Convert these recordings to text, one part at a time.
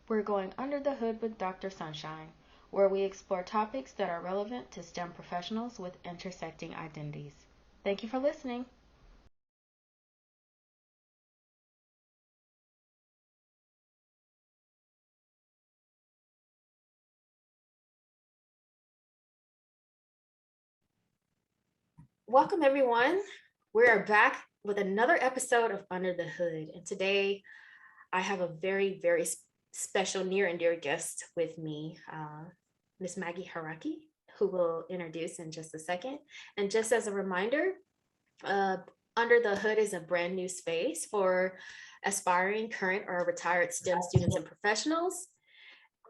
We're going under the hood with Dr. Sunshine, where we explore topics that are relevant to STEM professionals with intersecting identities. Thank you for listening. Welcome, everyone. We are back with another episode of Under the Hood. And today I have a very special near and dear guest with me, Miss Maggy Harake, who will introduce in just a second. And just as a reminder, uh, Under the Hood is a brand new space for aspiring, current, or retired STEM students and professionals.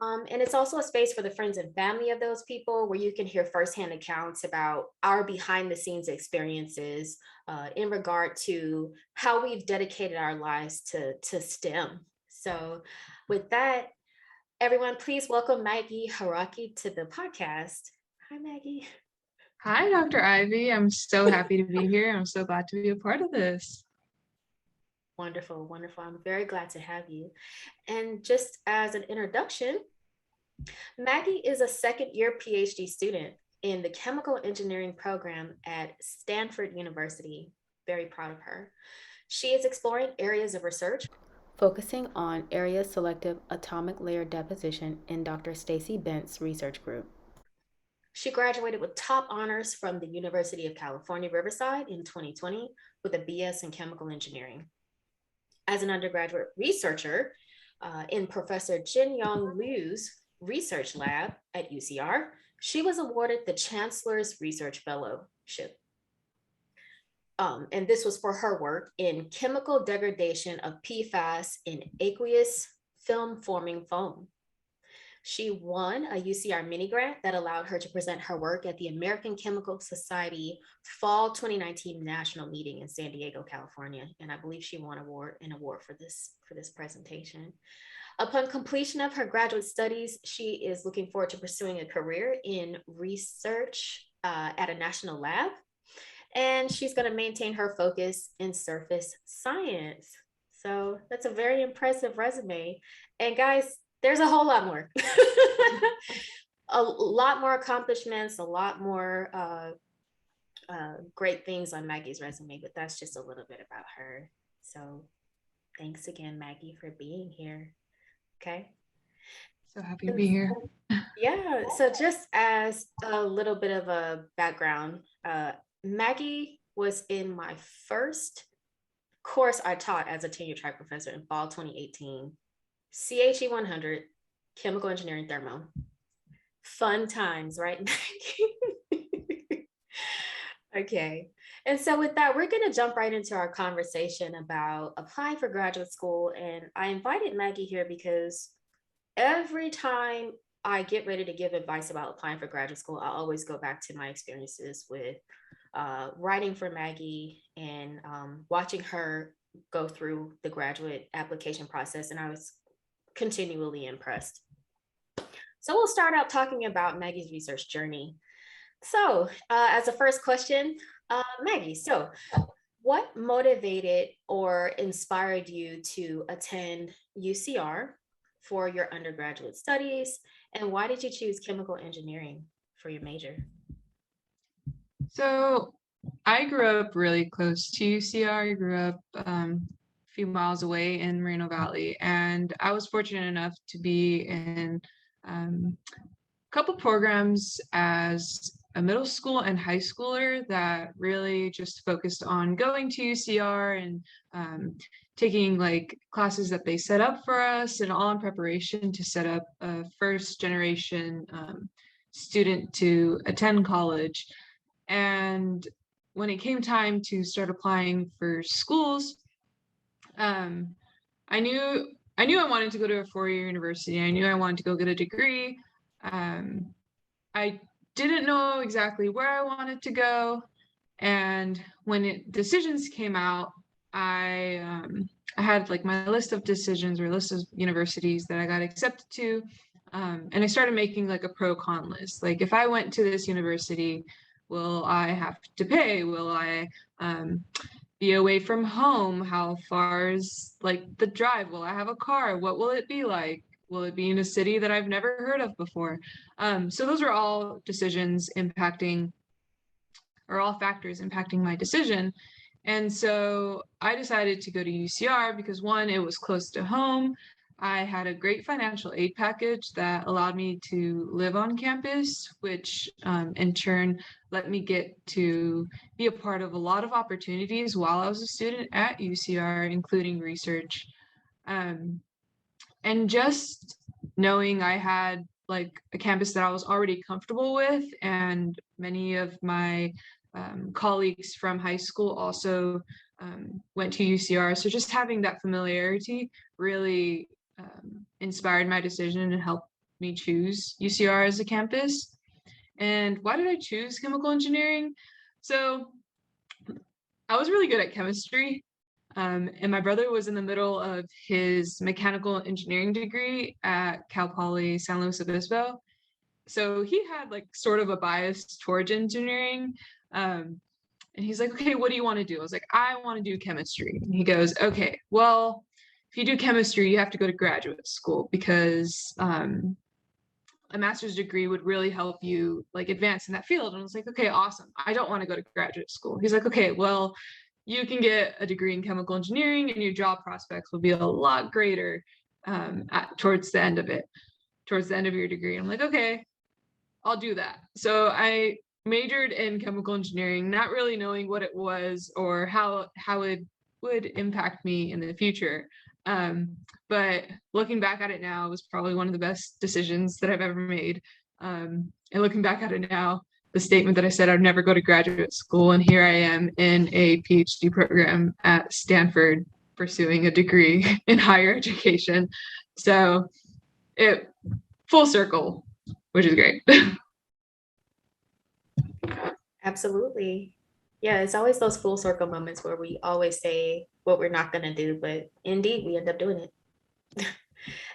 And it's also a space for the friends and family of those people where you can hear firsthand accounts about our behind the scenes experiences in regard to how we've dedicated our lives to STEM. So, with that, everyone, please welcome Maggy Harake to the podcast. Hi, Maggy. Hi, Dr. Ivy. I'm so happy to be here. I'm so glad to be a part of this. Wonderful, wonderful. I'm very glad to have you. And just as an introduction, Maggy is a second year PhD student in the chemical engineering program at Stanford University. Very proud of her. She is exploring areas of research focusing on area-selective atomic layer deposition in Dr. Stacey Bent's research group. She graduated with top honors from the University of California, Riverside in 2020 with a BS in chemical engineering. As an undergraduate researcher in Professor Jinyong Liu's research lab at UCR, she was awarded the Chancellor's Research Fellowship. And this was for her work in chemical degradation of PFAS in aqueous film forming foam. She won a UCR mini grant that allowed her to present her work at the American Chemical Society Fall 2019 National Meeting in San Diego, California. And I believe she won an award for this presentation. Upon completion of her graduate studies, she is looking forward to pursuing a career in research at a national lab. And she's going to maintain her focus in surface science. So that's a very impressive resume. And guys, there's a whole lot more. A lot more accomplishments, a lot more great things on Maggy's resume, but that's just a little bit about her. So thanks again, Maggy, for being here. Okay. So happy to be here. Yeah. So just as a little bit of a background, Maggy was in my first course I taught as a tenure track professor in fall 2018. CHE 100, chemical engineering thermo. Fun times, right? Okay. And so with that, we're going to jump right into our conversation about applying for graduate school. And I invited Maggy here because every time I get ready to give advice about applying for graduate school, I always go back to my experiences with writing for Maggy and watching her go through the graduate application process. And I was continually impressed. So we'll start out talking about Maggy's research journey. So as a first question, Maggy, so what motivated or inspired you to attend UCR for your undergraduate studies? And why did you choose chemical engineering for your major? So I grew up really close to UCR. I grew up a few miles away in Moreno Valley, and I was fortunate enough to be in a couple programs as a middle school and high schooler that really just focused on going to UCR and taking like classes that they set up for us, and all in preparation to set up a first generation student to attend college. And when it came time to start applying for schools, I knew I wanted to go to a four-year university. I knew I wanted to go get a degree. I didn't know exactly where I wanted to go, and when decisions came out, I had like my list of decisions or list of universities that I got accepted to, and I started making like a pro-con list. Like, if I went to this university, will I have to pay? Will I be away from home? How far is like the drive? Will I have a car? What will it be like? will it be in a city that I've never heard of before? So those are all decisions impacting, or all factors impacting my decision. And so I decided to go to UCR because one, it was close to home. I had a great financial aid package that allowed me to live on campus, which in turn let me get to be a part of a lot of opportunities while I was a student at UCR, including research. And just knowing I had like a campus that I was already comfortable with, and many of my colleagues from high school also went to UCR. So just having that familiarity really inspired my decision and helped me choose UCR as a campus. And why did I choose chemical engineering? So I was really good at chemistry. And my brother was in the middle of his mechanical engineering degree at Cal Poly San Luis Obispo. So he had like sort of a bias towards engineering. And he's like, okay, what do you want to do? I was like, I want to do chemistry. And he goes, okay, well, if you do chemistry, you have to go to graduate school because a master's degree would really help you like advance in that field. And I was like, okay, awesome. I don't want to go to graduate school. He's like, okay, well, you can get a degree in chemical engineering and your job prospects will be a lot greater towards the end of your degree. I'm like, okay, I'll do that. So I majored in chemical engineering, not really knowing what it was or how it would impact me in the future. But looking back at it now, it was probably one of the best decisions that I've ever made. And looking back at it now, the statement that I said I'd never go to graduate school, and here I am in a PhD program at Stanford pursuing a degree in higher education. So it full circle, which is great. Absolutely. Yeah, it's always those full circle moments where we always say what we're not going to do, but indeed we end up doing it.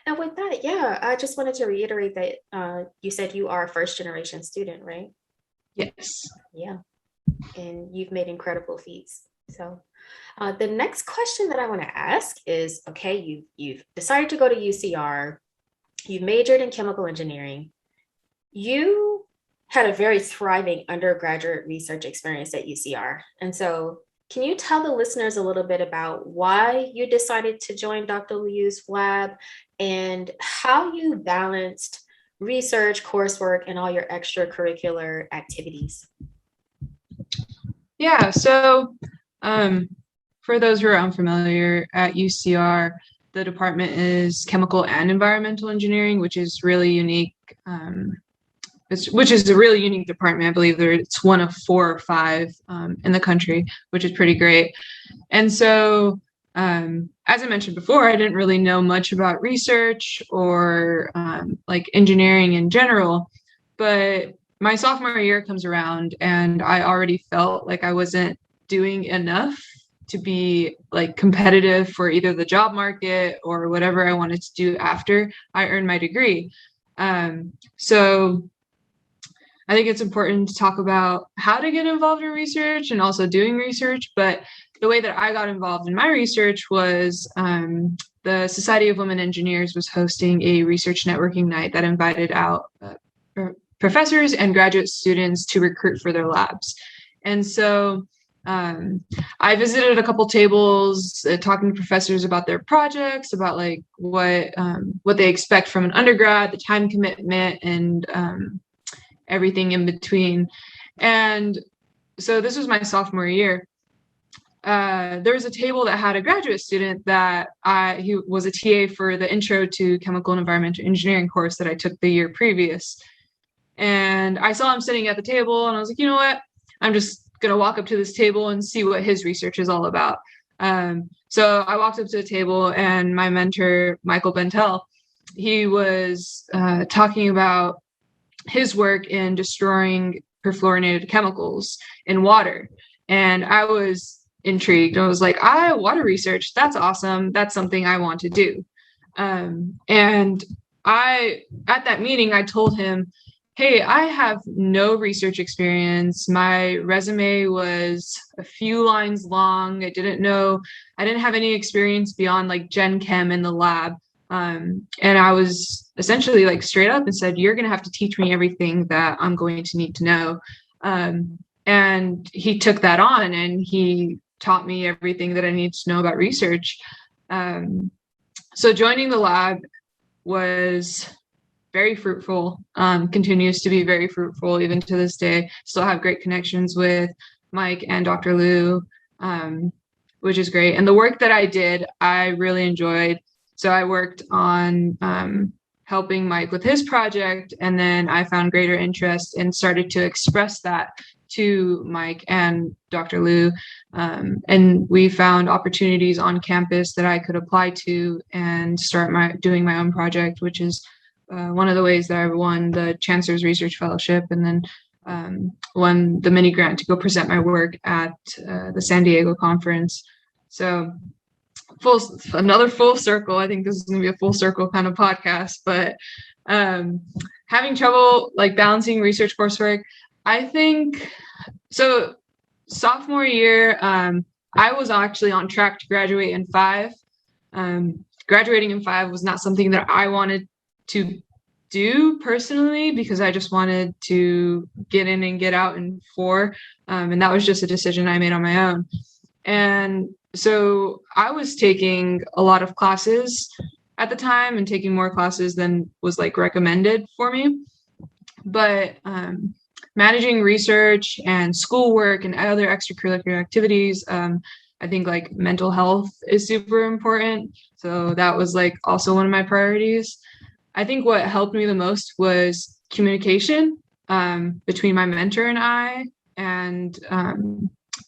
And with that, yeah, I just wanted to reiterate that you said you are a first generation student, right? Yes. Yeah, and you've made incredible feats. So the next question that I want to ask is, okay, you've decided to go to UCR, you majored in chemical engineering, you had a very thriving undergraduate research experience at UCR. And so can you tell the listeners a little bit about why you decided to join Dr. Liu's lab and how you balanced research, coursework, and all your extracurricular activities? Yeah, so for those who are unfamiliar, at UCR, the department is chemical and environmental engineering, which is really unique. Which is a really unique department. I believe it's one of 4 or 5 in the country, which is pretty great. And so, as I mentioned before, I didn't really know much about research or like engineering in general, but my sophomore year comes around and I already felt like I wasn't doing enough to be like competitive for either the job market or whatever I wanted to do after I earned my degree. So I think it's important to talk about how to get involved in research and also doing research. But the way that I got involved in my research was the Society of Women Engineers was hosting a research networking night that invited out professors and graduate students to recruit for their labs. And so I visited a couple tables talking to professors about their projects, about like what they expect from an undergrad, the time commitment, and everything in between. And so this was my sophomore year. There was a table that had a graduate student that he was a TA for the Intro to Chemical and Environmental Engineering course that I took the year previous. And I saw him sitting at the table and I was like, you know what? I'm just going to walk up to this table and see what his research is all about. So I walked up to the table and my mentor, Michael Bentel, he was talking about his work in destroying perfluorinated chemicals in water. And I was intrigued. I was like, water research, that's awesome. That's something I want to do. And at that meeting, I told him, hey, I have no research experience. My resume was a few lines long. I didn't have any experience beyond like Gen Chem in the lab. And I was essentially like straight up and said, you're going to have to teach me everything that I'm going to need to know. And he took that on and he taught me everything that I needed to know about research. So joining the lab was very fruitful, continues to be very fruitful even to this day. Still have great connections with Mike and Dr. Liu, which is great. And the work that I did, I really enjoyed. So I worked on helping Mike with his project, and then I found greater interest and started to express that to Mike and Dr. Liu. And we found opportunities on campus that I could apply to and start doing my own project, which is one of the ways that I won the Chancellor's Research Fellowship, and then won the mini grant to go present my work at the San Diego conference. So another full circle. I think this is going to be a full circle kind of podcast, but having trouble like balancing research coursework, I think so. Sophomore year, I was actually on track to graduate in 5. Graduating in 5 was not something that I wanted to do personally, because I just wanted to get in and get out in 4. And that was just a decision I made on my own. And so I was taking a lot of classes at the time and taking more classes than was like recommended for me. But managing research and schoolwork and other extracurricular activities, I think like mental health is super important. So that was like also one of my priorities. I think what helped me the most was communication between my mentor and I, and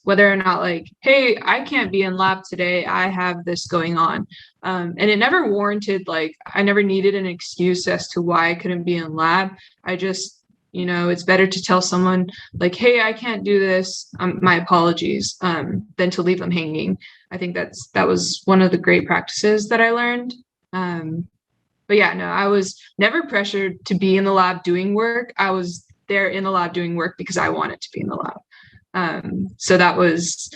whether or not like, hey, I can't be in lab today, I have this going on. And it never warranted, like, I never needed an excuse as to why I couldn't be in lab. I just, it's better to tell someone like, hey, I can't do this, my apologies, than to leave them hanging. I think that was one of the great practices that I learned. But yeah, no, I was never pressured to be in the lab doing work. I was there in the lab doing work because I wanted to be in the lab. So that was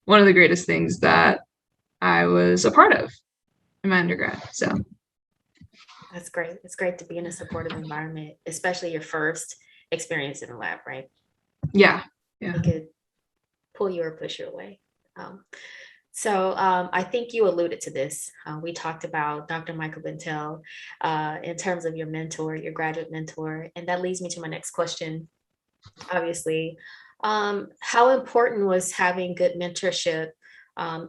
one of the greatest things that I was a part of in my undergrad. So that's great. It's great to be in a supportive environment, especially your first experience in the lab, right? Yeah. It could pull you or push you away. So I think you alluded to this. We talked about Dr. Michael Bentel in terms of your mentor, your graduate mentor, and that leads me to my next question. Obviously, how important was having good mentorship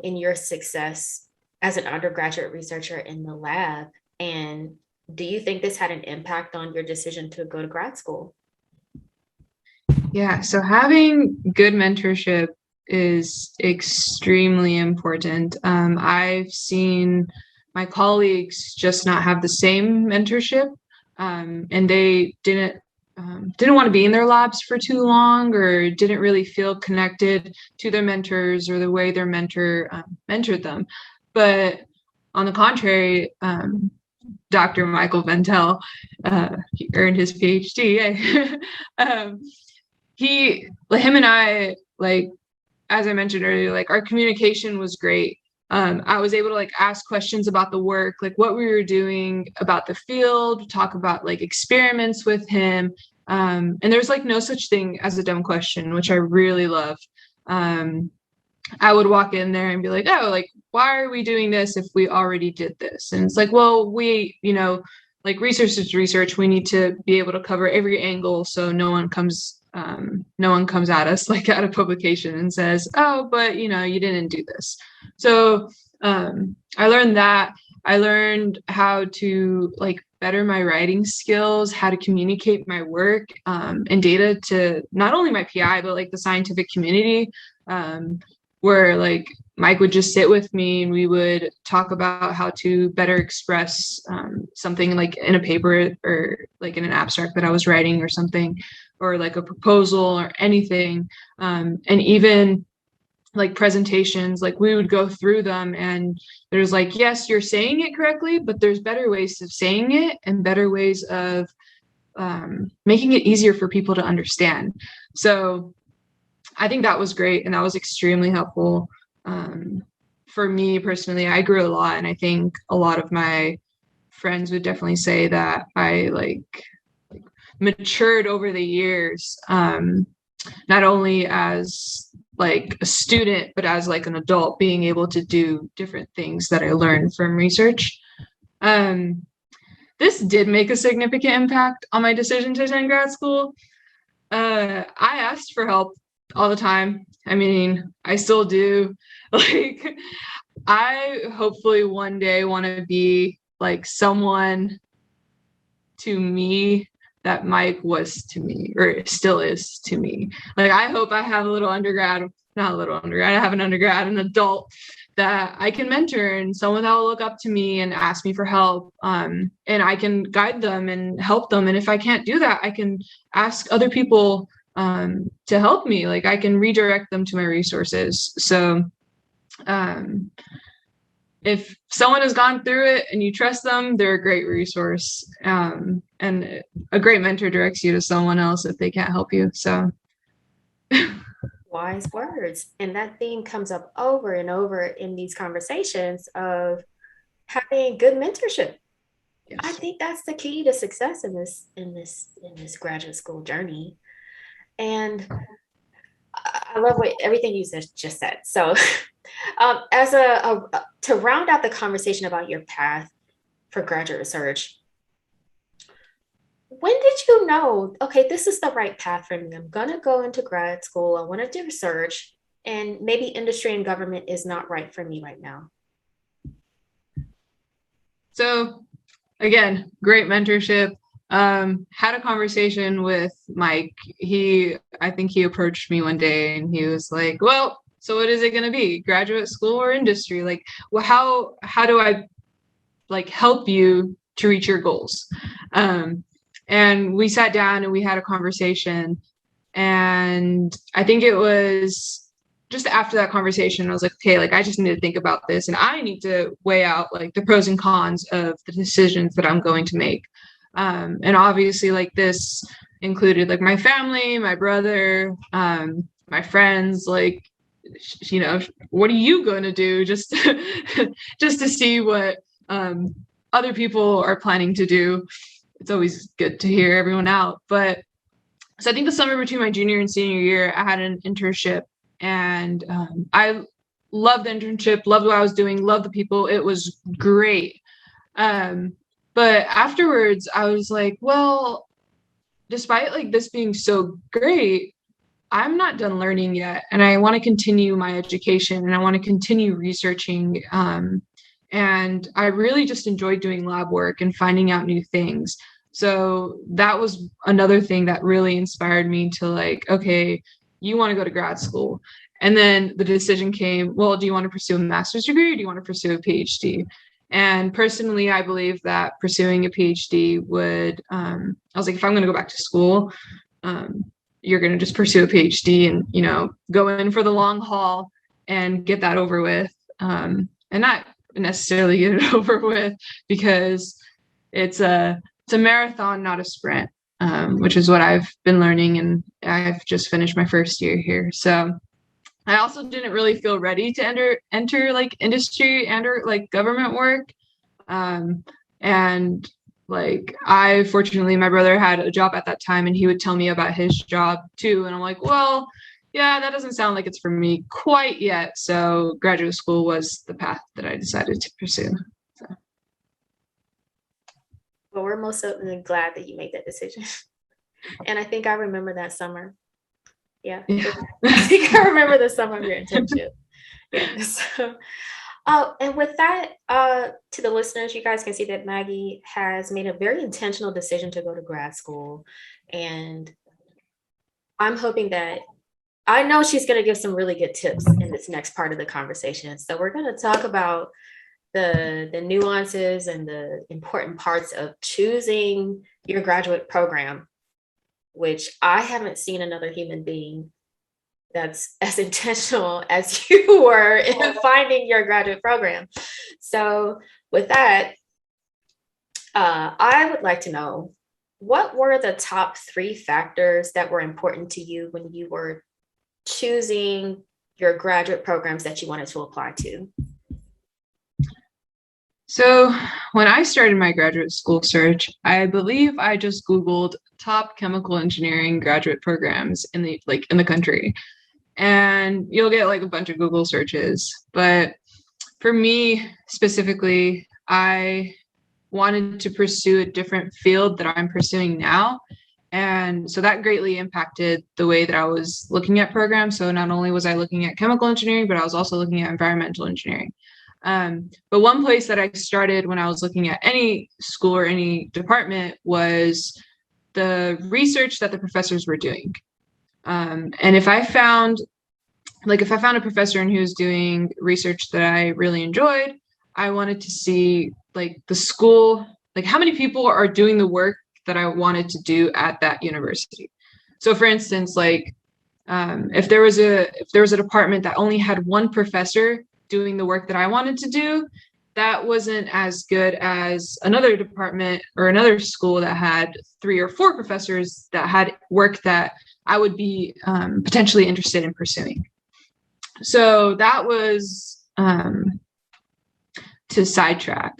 in your success as an undergraduate researcher in the lab? And do you think this had an impact on your decision to go to grad school? Yeah, so having good mentorship is extremely important. I've seen my colleagues just not have the same mentorship, and they didn't want to be in their labs for too long, or didn't really feel connected to their mentors or the way their mentor mentored them. But on the contrary, Dr. Michael Bentel, he earned his PhD. Him and I, like, as I mentioned earlier, like our communication was great. I was able to like ask questions about the work, like what we were doing about the field, talk about like experiments with him. And there's like no such thing as a dumb question, which I really loved. I would walk in there and be like, oh, like, why are we doing this if we already did this? And it's like, well, like research is research. We need to be able to cover every angle so no one comes at us like at a publication and says, oh, but you didn't do this. So I learned that. I learned how to like better my writing skills, how to communicate my work and data to not only my PI, but like the scientific community, where like Mike would just sit with me and we would talk about how to better express something like in a paper or like in an abstract that I was writing or something, or like a proposal or anything. And even like presentations, like we would go through them and there's like, yes, you're saying it correctly, but there's better ways of saying it and better ways of making it easier for people to understand. So I think that was great. And that was extremely helpful. For me personally, I grew a lot. And I think a lot of my friends would definitely say that I matured over the years, not only as like a student, but as like an adult, being able to do different things that I learned from research. This did make a significant impact on my decision to attend grad school. I asked for help all the time. I mean, I still do. Like, I hopefully one day want to be like someone to me that Mike was to me, or still is to me. Like, I hope I have a little undergrad, not a little undergrad, I have an undergrad, an adult that I can mentor, and someone that will look up to me and ask me for help. And I can guide them and help them. And if I can't do that, I can ask other people to help me. Like, I can redirect them to my resources. So if someone has gone through it and you trust them, they're a great resource. And a great mentor directs you to someone else if they can't help you. So Wise words. And that theme comes up over and over in these conversations of having good mentorship. yes. I think that's the key to success in this graduate school journey. And I love everything you just said. So as to round out the conversation about your path for graduate research, when did you know, okay, this is the right path for me? I'm going to go into grad school. I want to do research, and maybe industry and government is not right for me right now. So again, great mentorship. Had a conversation with Mike. I think he approached me one day and he was like, well, so what is it going to be? Graduate school or industry? Like, well, how do I like help you to reach your goals? And we sat down and we had a conversation, and I think it was just after that conversation, I was like, okay, like I just need to think about this, and I need to weigh out like the pros and cons of the decisions that I'm going to make. And obviously, like this included like my family, my brother, my friends, like, you know, what are you going to do just just to see what other people are planning to do. It's always good to hear everyone out. But so I think the summer between my junior and senior year, I had an internship, and I loved the internship, loved what I was doing, loved the people. It was great. But afterwards, I was like, well, despite like this being so great, I'm not done learning yet, and I want to continue my education, and I want to continue researching. And I really just enjoyed doing lab work and finding out new things. So that was another thing that really inspired me to like, okay, you want to go to grad school. And then the decision came, well, do you want to pursue a master's degree, or do you want to pursue a PhD? And personally, I believe that pursuing a PhD would, I was like, if I'm going to go back to school, you're going to just pursue a PhD and, you know, go in for the long haul and get that over with. And not necessarily get it over with, because it's a marathon, not a sprint, which is what I've been learning. And I've just finished my first year here. So I also didn't really feel ready to enter like industry and or like government work. And like, fortunately, my brother had a job at that time, and he would tell me about his job too. And I'm like, well, yeah, that doesn't sound like it's for me quite yet. So graduate school was the path that I decided to pursue. So. Well, we're most certainly glad that you made that decision. And I think I remember that summer. Yeah. I think I remember the summer of your internship. Yeah. So, and with that, to the listeners, you guys can see that Maggy has made a very intentional decision to go to grad school. And I'm hoping that, I know she's going to give some really good tips in this next part of the conversation. So we're going to talk about the nuances and the important parts of choosing your graduate program, which I haven't seen another human being that's as intentional as you were in finding your graduate program. So with that, I would like to know, what were the top 3 factors that were important to you when you were choosing your graduate programs that you wanted to apply to? So when I started my graduate school search, I believe I just Googled top chemical engineering graduate programs in the country. And you'll get like a bunch of Google searches. But for me specifically, I wanted to pursue a different field that I'm pursuing now. And so that greatly impacted the way that I was looking at programs. So not only was I looking at chemical engineering, but I was also looking at environmental engineering. But one place that I started when I was looking at any school or any department was the research that the professors were doing. And if I found a professor who was doing research that I really enjoyed, I wanted to see like the school, like how many people are doing the work that I wanted to do at that university. So for instance, like if there was a department that only had one professor doing the work that I wanted to do, that wasn't as good as another department or another school that had 3 or 4 professors that had work that I would be potentially interested in pursuing. So that was to sidetrack.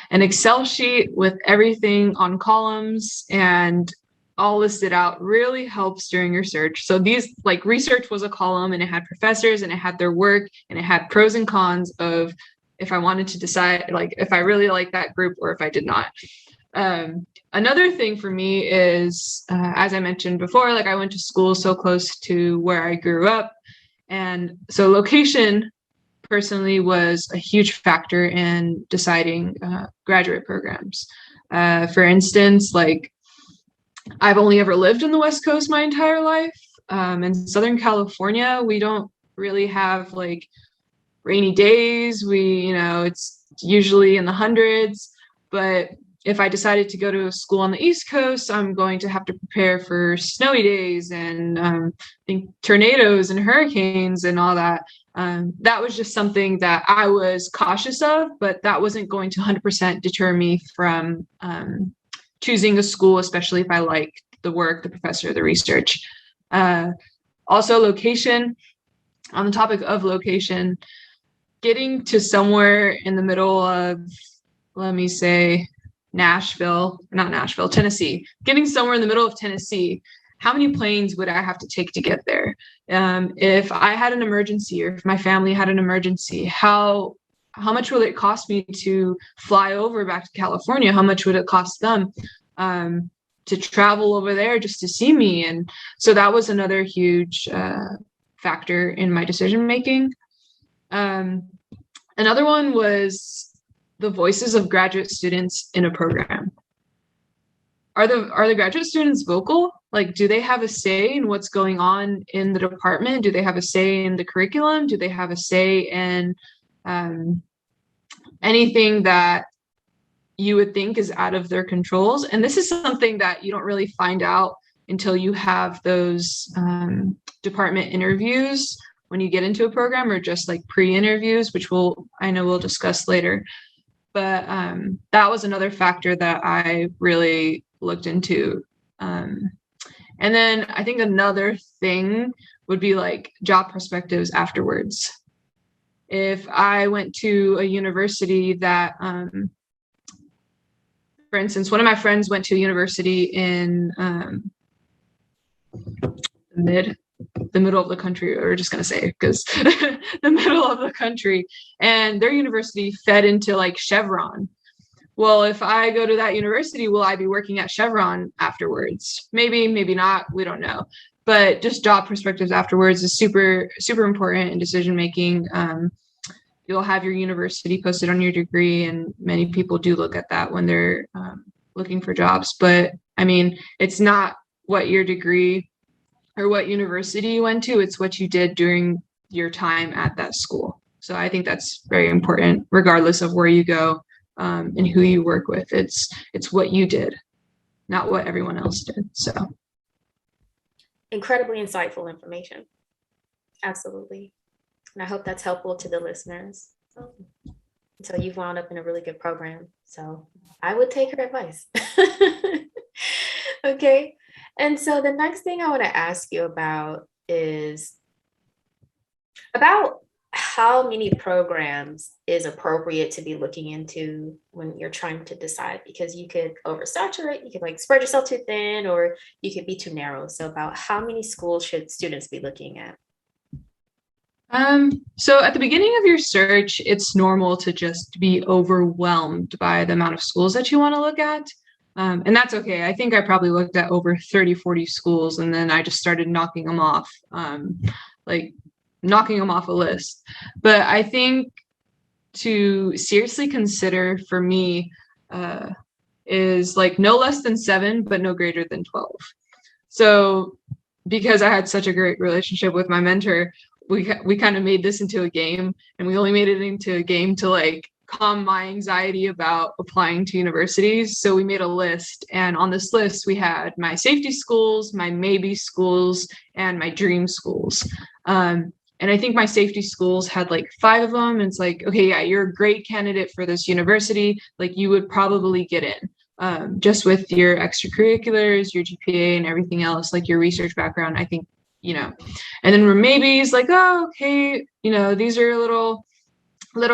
An Excel sheet with everything on columns and all listed out really helps during your search. So these, like, research was a column and it had professors and it had their work and it had pros and cons of if I wanted to decide like if I really like that group or if I did not. Another thing for me is, as I mentioned before, like I went to school so close to where I grew up. And so location personally was a huge factor in deciding graduate programs. For instance, like I've only ever lived in the West Coast my entire life. In Southern California, we don't really have like rainy days. It's usually in the hundreds. But if I decided to go to a school on the East Coast, I'm going to have to prepare for snowy days and I think tornadoes and hurricanes and all that. That was just something that I was cautious of, but that wasn't going to 100% deter me from choosing a school, especially if I liked the work, the professor, the research. Also, location. On the topic of location, getting to somewhere in the middle of, let me say, Tennessee, getting somewhere in the middle of Tennessee, how many planes would I have to take to get there? If I had an emergency or if my family had an emergency, how much would it cost me to fly over back to California? How much would it cost them to travel over there just to see me? And so that was another huge factor in my decision making. Another one was the voices of graduate students in a program. Are the graduate students vocal? Like, do they have a say in what's going on in the department? Do they have a say in the curriculum? Do they have a say in anything that you would think is out of their controls? And this is something that you don't really find out until you have those department interviews when you get into a program, or just like pre-interviews, which I know we'll discuss later. But that was another factor that I really looked into. And then I think another thing would be like job perspectives afterwards. If I went to a university that, for instance, one of my friends went to a university in the middle of the country, or we're just going to say, because the middle of the country, and their university fed into like Chevron. Well, if I go to that university, will I be working at Chevron afterwards? Maybe, maybe not. We don't know. But just job perspectives afterwards is super, super important in decision making. You'll have your university posted on your degree, and many people do look at that when they're looking for jobs. But I mean, it's not what your degree or what university you went to, it's what you did during your time at that school. So I think that's very important, regardless of where you go and who you work with. It's what you did, not what everyone else did. So incredibly insightful information. Absolutely. And I hope that's helpful to the listeners. So you've wound up in a really good program. So I would take her advice. Okay. And so the next thing I want to ask you about is about how many programs is appropriate to be looking into when you're trying to decide? Because you could oversaturate, you could like spread yourself too thin, or you could be too narrow. So about how many schools should students be looking at? So at the beginning of your search, it's normal to just be overwhelmed by the amount of schools that you want to look at. And that's okay. I think I probably looked at over 30, 40 schools, and then I just started knocking them off, like knocking them off a list. But I think to seriously consider for me is like no less than 7, but no greater than 12. So because I had such a great relationship with my mentor, we kind of made this into a game, and we only made it into a game to like calm my anxiety about applying to universities. So we made a list, and on this list we had my safety schools, my maybe schools, and my dream schools. And I think my safety schools had like 5 of them. And it's like, okay, yeah, you're a great candidate for this university. Like you would probably get in, just with your extracurriculars, your GPA, and everything else, like your research background. I think, and then we're maybes like, oh, okay, these are a little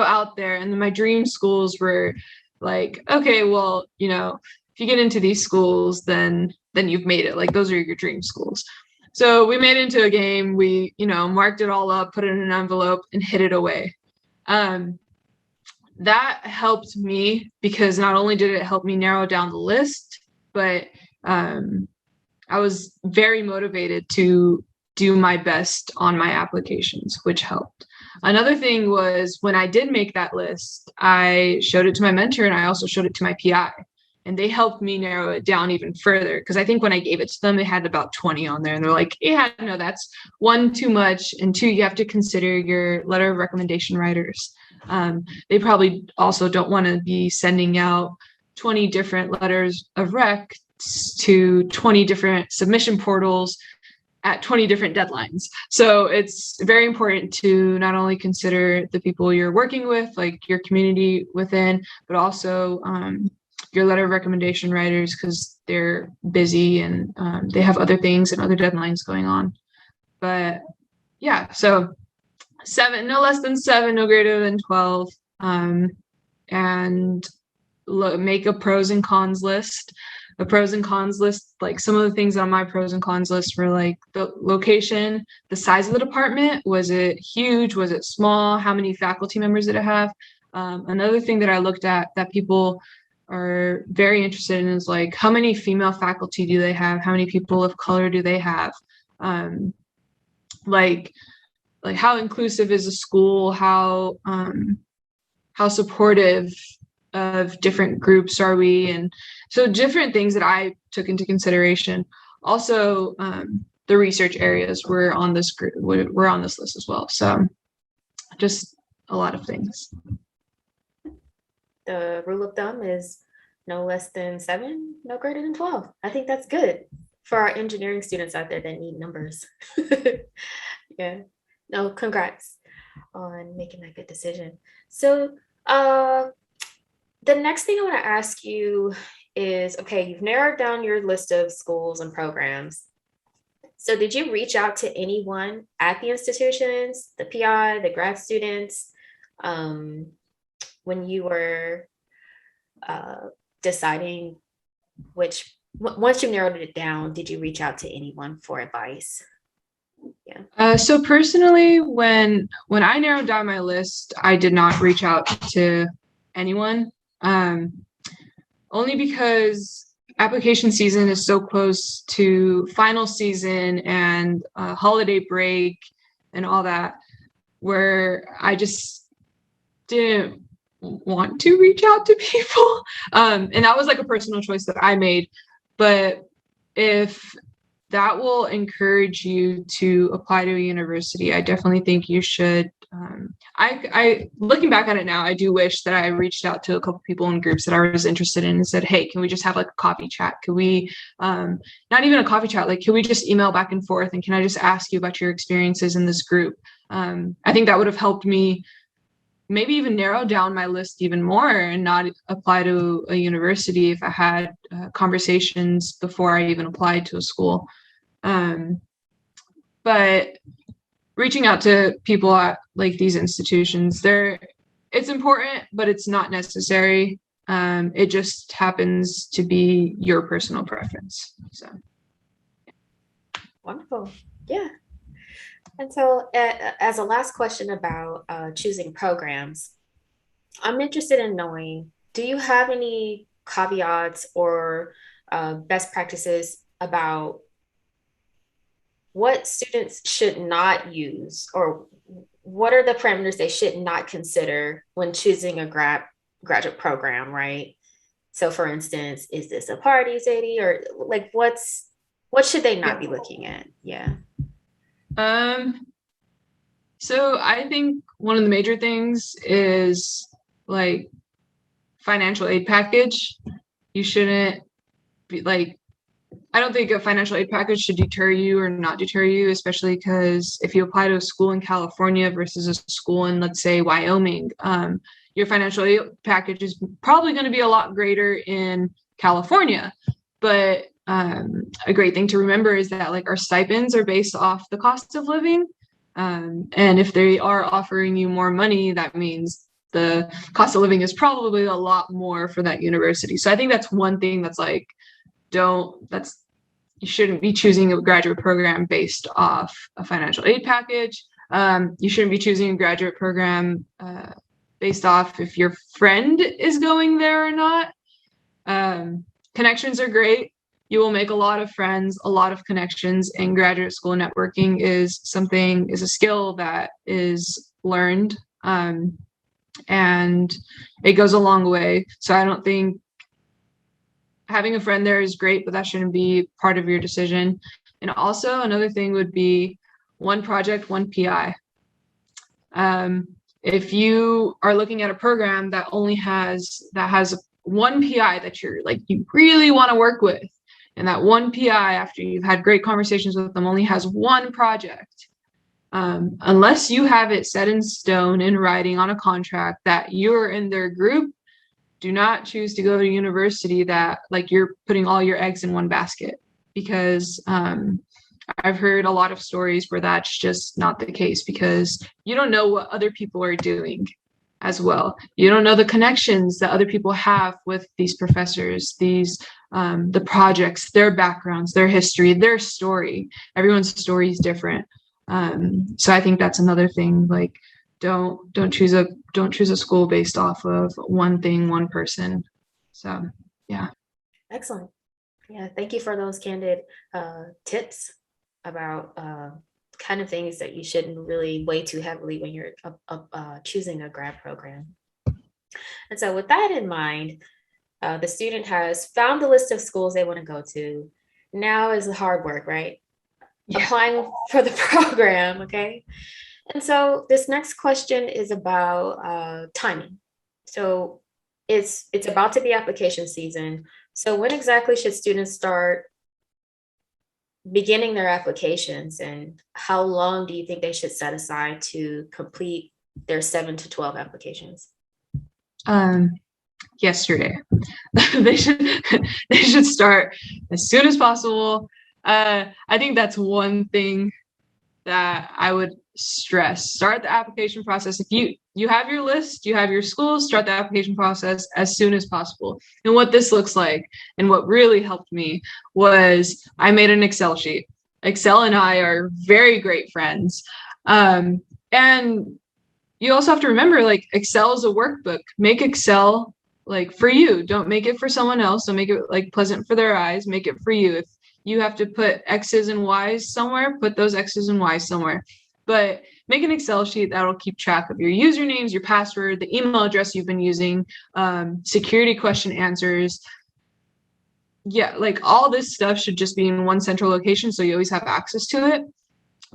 out there. And then my dream schools were like, okay, well, if you get into these schools, then you've made it. Like those are your dream schools. So we made it into a game. We, marked it all up, put it in an envelope, and hid it away. That helped me because not only did it help me narrow down the list, but I was very motivated to do my best on my applications, which helped. Another thing was when I did make that list, I showed it to my mentor and I also showed it to my PI. And they helped me narrow it down even further. Because I think when I gave it to them, they had about 20 on there. And they're like, yeah, no, that's 1, too much. And 2, you have to consider your letter of recommendation writers. They probably also don't want to be sending out 20 different letters of rec to 20 different submission portals at 20 different deadlines. So it's very important to not only consider the people you're working with, like your community within, but also your letter of recommendation writers, because they're busy and they have other things and other deadlines going on. But yeah, so 7, no less than 7, no greater than 12, and make a pros and cons list. A pros and cons list, like some of the things on my pros and cons list were like the location, the size of the department. Was it huge? Was it small? How many faculty members did it have? Another thing that I looked at that people are very interested in is like how many female faculty do they have? How many people of color do they have? Like how inclusive is the school? How supportive of different groups are we? And so different things that I took into consideration. Also, the research areas were on this list as well. So just a lot of things. The rule of thumb is no less than 7, no greater than 12. I think that's good for our engineering students out there that need numbers. Yeah. No, congrats on making that good decision. So the next thing I want to ask you is, okay, you've narrowed down your list of schools and programs. So did you reach out to anyone at the institutions, the PI, the grad students, when you were deciding once you narrowed it down, did you reach out to anyone for advice? Yeah. So personally, when I narrowed down my list, I did not reach out to anyone. Only because application season is so close to final season and holiday break and all that, where I just didn't want to reach out to people. And that was like a personal choice that I made. But if that will encourage you to apply to a university, I definitely think you should. I looking back at it now, I do wish that I reached out to a couple people in groups that I was interested in and said, hey, can we just have like a coffee chat? Could we, not even a coffee chat, like, can we just email back and forth? And can I just ask you about your experiences in this group? I think that would have helped me maybe even narrow down my list even more and not apply to a university if I had conversations before I even applied to a school. But reaching out to people at like these institutions. It's important, but it's not necessary. It just happens to be your personal preference. So Wonderful. Yeah. And so, as a last question about choosing programs, I'm interested in knowing, do you have any caveats or best practices about what students should not use, or what are the parameters they should not consider when choosing a graduate program, right? So for instance, is this a party city, or like what should they not be looking at? Yeah. So I think one of the major things is like financial aid package. You shouldn't be like, I don't think a financial aid package should deter you or not deter you, especially because if you apply to a school in California versus a school in, let's say, Wyoming, your financial aid package is probably going to be a lot greater in California. But a great thing to remember is that like our stipends are based off the cost of living. And if they are offering you more money, that means the cost of living is probably a lot more for that university. So I think that's one thing that's like, you shouldn't be choosing a graduate program based off a financial aid package. You shouldn't be choosing a graduate program based off if your friend is going there or not. Connections are great. You will make a lot of friends, a lot of connections, and graduate school networking is a skill that is learned, and it goes a long way. So I don't think having a friend there is great, but that shouldn't be part of your decision. And also another thing would be one project, one PI. If you are looking at a program that has one PI that you really want to work with, and that one PI, after you've had great conversations with them, only has one project, unless you have it set in stone in writing on a contract that you're in their group, do not choose to go to university that like you're putting all your eggs in one basket, because I've heard a lot of stories where that's just not the case, because you don't know what other people are doing as well. You don't know the connections that other people have with these professors, the projects, their backgrounds, their history, their story. Everyone's story is different. So I think that's another thing. Like, don't choose a school based off of one thing, one person. So yeah. Excellent. Yeah, thank you for those candid tips about kind of things that you shouldn't really weigh too heavily when you're choosing a grad program. And so with that in mind, the student has found the list of schools they want to go to. Now is the hard work, right? Yeah. Applying for the program, okay? And so this next question is about timing. So it's about to be application season. So when exactly should students start beginning their applications, and how long do you think they should set aside to complete their 7 to 12 applications? Yesterday. they should start as soon as possible. I think that's one thing that I would stress. Start the application process. If you have your list, you have your schools, start the application process as soon as possible. And what this looks like, and what really helped me, was I made an Excel sheet. Excel and I are very great friends. And you also have to remember, like, Excel is a workbook. Make Excel like for you. Don't make it for someone else. Don't make it like pleasant for their eyes. Make it for you. If you have to put X's and Y's somewhere, put those X's and Y's somewhere. But make an Excel sheet that'll keep track of your usernames, your password, the email address you've been using, security question answers. Yeah, like all this stuff should just be in one central location, so you always have access to it.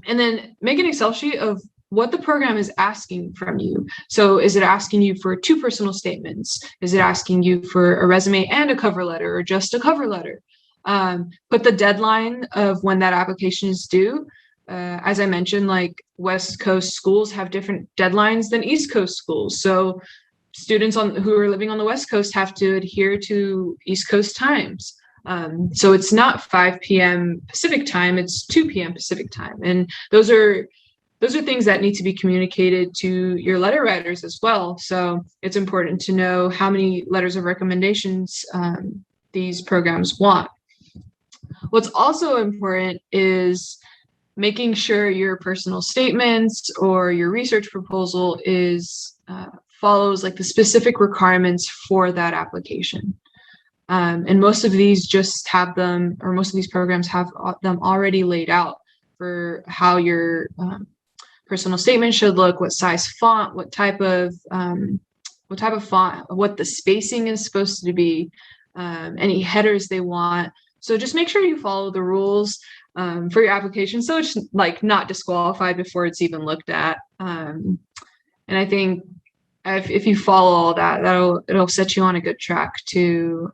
And then make an Excel sheet of what the program is asking from you. So is it asking you for 2 personal statements? Is it asking you for a resume and a cover letter, or just a cover letter? Put the deadline of when that application is due. As I mentioned, like West Coast schools have different deadlines than East Coast schools. So students who are living on the West Coast have to adhere to East Coast times. So it's not 5 p.m. Pacific time, it's 2 p.m. Pacific time. And those are those are things that need to be communicated to your letter writers as well. So it's important to know how many letters of recommendations these programs want. What's also important is making sure your personal statements or your research proposal follows like the specific requirements for that application. And most of these just have them, or most of these programs have them already laid out for how your personal statement should look, what size font, what type of font, what the spacing is supposed to be, any headers they want. So just make sure you follow the rules for your application, so it's like not disqualified before it's even looked at. And I think if you follow all that, it'll set you on a good track to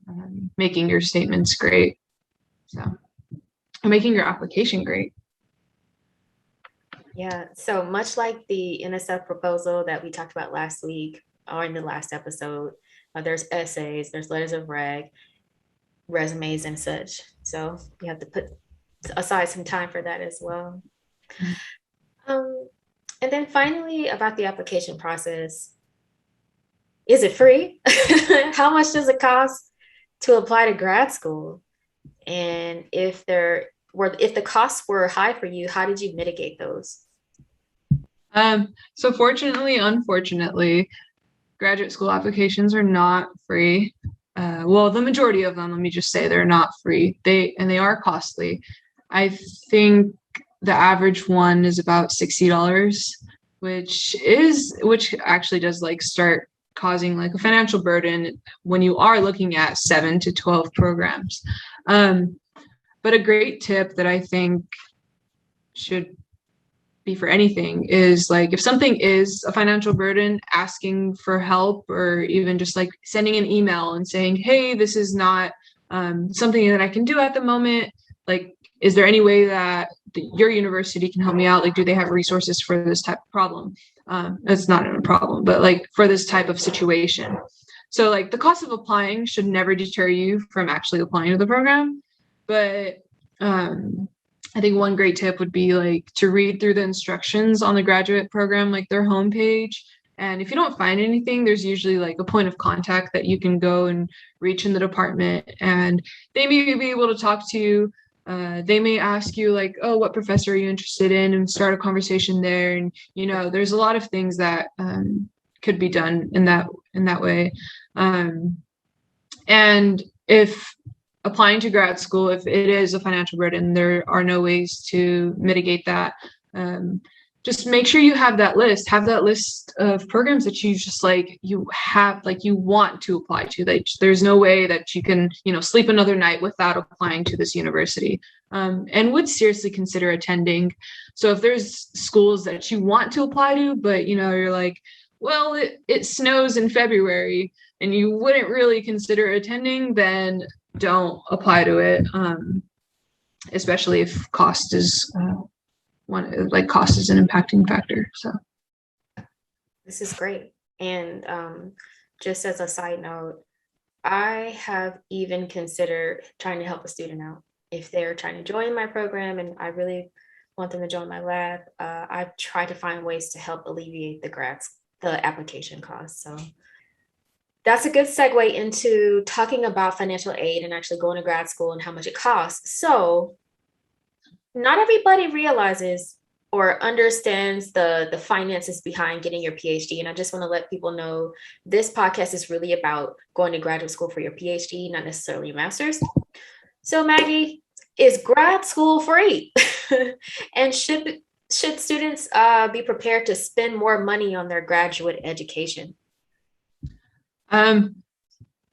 making your statements great. So, and making your application great. Yeah, so much like the NSF proposal that we talked about last week or in the last episode, there's essays, there's letters of reg, resumes and such. So you have to put aside some time for that as well. And then finally, about the application process, is it free? How much does it cost to apply to grad school? And if the costs were high for you, how did you mitigate those? So fortunately, unfortunately, graduate school applications are not free. Well, the majority of them, let me just say, they're not free. They are costly. I think the average one is about $60, which actually does like start causing like a financial burden when you are looking at 7 to 12 programs. But a great tip that I think should be for anything is like, if something is a financial burden, asking for help, or even just like sending an email and saying, hey, this is not something that I can do at the moment. Like, is there any way that your university can help me out? Like, do they have resources for this type of problem? It's not a problem, but like for this type of situation. So like the cost of applying should never deter you from actually applying to the program. But I think one great tip would be like to read through the instructions on the graduate program, like their homepage. And if you don't find anything, there's usually like a point of contact that you can go and reach in the department, and they may be able to talk to you. They may ask you like, oh, what professor are you interested in, and start a conversation there. And, you know, there's a lot of things that could be done in that way. And if applying to grad school, if it is a financial burden, there are no ways to mitigate that. Just make sure you have that list of programs that you just like, you want to apply to. There's no way that you can, sleep another night without applying to this university, and would seriously consider attending. So if there's schools that you want to apply to, but you're like, well, it snows in February and you wouldn't really consider attending, then don't apply to it, especially if cost is cost is an impacting factor. So this is great. And just as a side note, I have even considered trying to help a student out if they're trying to join my program and I really want them to join my lab. I've tried to find ways to help alleviate the application costs. So that's a good segue into talking about financial aid and actually going to grad school and how much it costs. So not everybody realizes or understands the finances behind getting your PhD. And I just want to let people know this podcast is really about going to graduate school for your PhD, not necessarily a master's. So Maggie, is grad school free? And should students be prepared to spend more money on their graduate education?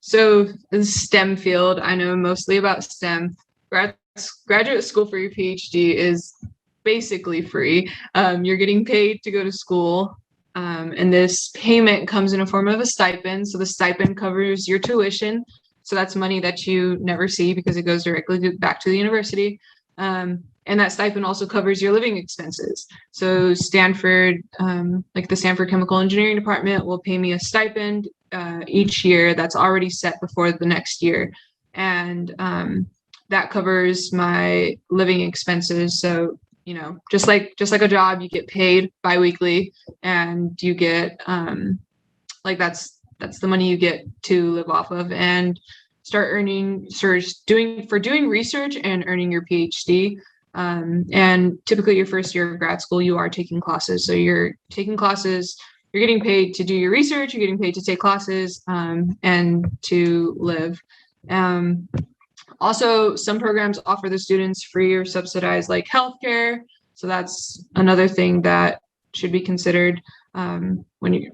So the STEM field, I know mostly about STEM. Graduate school for your PhD is basically free. You're getting paid to go to school, and this payment comes in a form of a stipend. So the stipend covers your tuition. So that's money that you never see because it goes directly back to the university. And that stipend also covers your living expenses. So Stanford, like the Stanford Chemical Engineering Department, will pay me a stipend each year that's already set before the next year. And that covers my living expenses. So just like a job, you get paid biweekly, and you get that's the money you get to live off of, and doing research and earning your PhD. And typically your first year of grad school, you are taking classes. So you're taking classes, you're getting paid to do your research, you're getting paid to take classes, and to live. Also, some programs offer the students free or subsidized like healthcare. So that's another thing that should be considered when